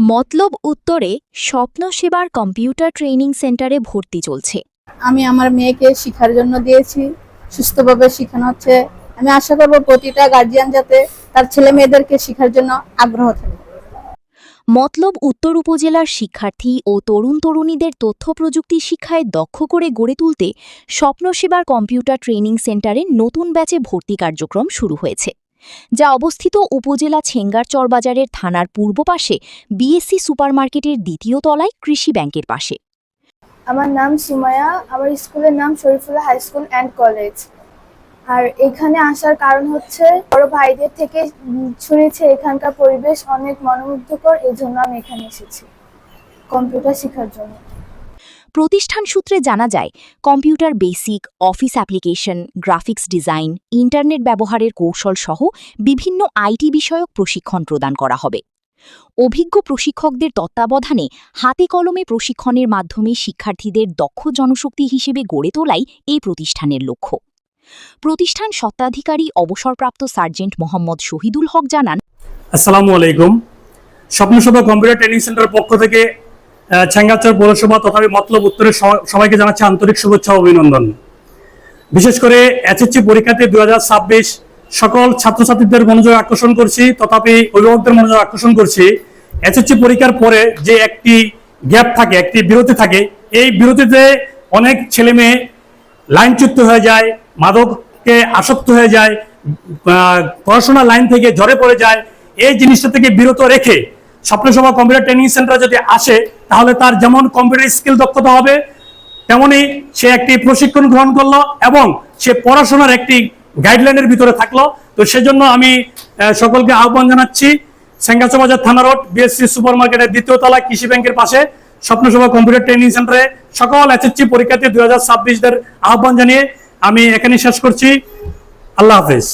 মতলব উত্তরে স্বপ্ন সেবার কম্পিউটার ট্রেনিং সেন্টারে ভর্তি চলছে। আমি আমার মেয়েকে শিক্ষার জন্য দিয়েছি, সুস্থভাবে শেখানো হচ্ছে। আমি আশা করব প্রতিটা গার্জিয়ান যাতে তার ছেলে মেয়েদেরকে শেখার জন্য আগ্রহ থাকে। মতলব উত্তর উপজেলার শিক্ষার্থী ও তরুণ তরুণীদের তথ্য প্রযুক্তি শিক্ষায় দক্ষ করে গড়ে তুলতে স্বপ্ন সেবার কম্পিউটার ট্রেনিং সেন্টারে নতুন ব্যাচে ভর্তি কার্যক্রম শুরু হয়েছে, যা অবস্থিত উপজেলা ছেঙ্গারচর বাজারের থানার পূর্ব পাশে বিএসসি সুপারমার্কেটের দ্বিতীয় তলায় কৃষি ব্যাংকের পাশে। আমার নাম সুমায়া, আমার স্কুলের নাম Sharifullah high school and college. আর এখানে আসার কারণ হচ্ছে বড় ভাইদের থেকে শুনেছি এখানকার পরিবেশ অনেক মনোমুগ্ধকর, এই জন্য আমি এখানে এসেছি কম্পিউটার শেখার জন্য। প্রতিষ্ঠান সূত্রে জানা যায়, computer basic, office application, graphics design, internet ব্যবহারের কৌশল সহ বিভিন্ন আইটি বিষয়ক প্রশিক্ষণ প্রদান করা হবে। অভিজ্ঞ প্রশিক্ষকদের তত্ত্বাবধানে হাতে কলমে প্রশিক্ষণের মাধ্যমে শিক্ষার্থীদের দক্ষ জনশক্তি হিসেবে গড়ে তোলাই এই প্রতিষ্ঠানের লক্ষ্য। প্রতিষ্ঠান স্বত্বাধিকারী অবসরপ্রাপ্ত সার্জেন্ট মোহাম্মদ শহীদুল হক জানান, আসসালামু আলাইকুম। স্বপ্নসভা কম্পিউটার ট্রেনিং সেন্টারের পক্ষ থেকে ছেঙ্গারচর পৌরসভা তথা মতলব উত্তরের সবাইকে জানাচ্ছি আন্তরিক শুভেচ্ছা ও অভিনন্দন। বিশেষ করে এসএসসি পরীক্ষাতে 2026 সকল ছাত্রছাত্রীদের মনোযোগ আকর্ষণ করছি, তথাপি অভিভাবকদের মনোযোগ আকর্ষণ করছি। এসএসসি পরীক্ষার পরে যে একটি গ্যাপ থাকে, একটি বিরতি থাকে, এই বিরতিতে অনেক ছেলে মেয়ে লাইনচ্যুত হয়ে যায়, মাদকে আসক্ত হয়ে যায়, পড়াশোনার লাইন থেকে ঝরে পড়ে যায়। এই জিনিসটা থেকে বিরত রেখে স্বপ্নসভা কম্পিউটার ট্রেনিং সেন্টার যদি আসে, তাহলে তার যেমন কম্পিউটার স্কিল দক্ষতা হবে, তেমনই সে একটি প্রশিক্ষণ গ্রহণ করলো এবং সে পড়াশোনার একটি গাইডলাইনের ভিতরে থাকলো। তো সেজন্য আমি সকলকে আহ্বান জানাচ্ছি, ছেঙ্গারচর বাজার থানা রোড বিএসসি সুপারমার্কেটের দ্বিতীয় তলায় কৃষি ব্যাংকের পাশে স্বপ্নসভা কম্পিউটার ট্রেনিং সেন্টারে সকল এসএসসি পরীক্ষার্থী 2026 দের আহ্বান জানিয়ে আমি এখানে শেষ করছি। আল্লাহ হাফেজ।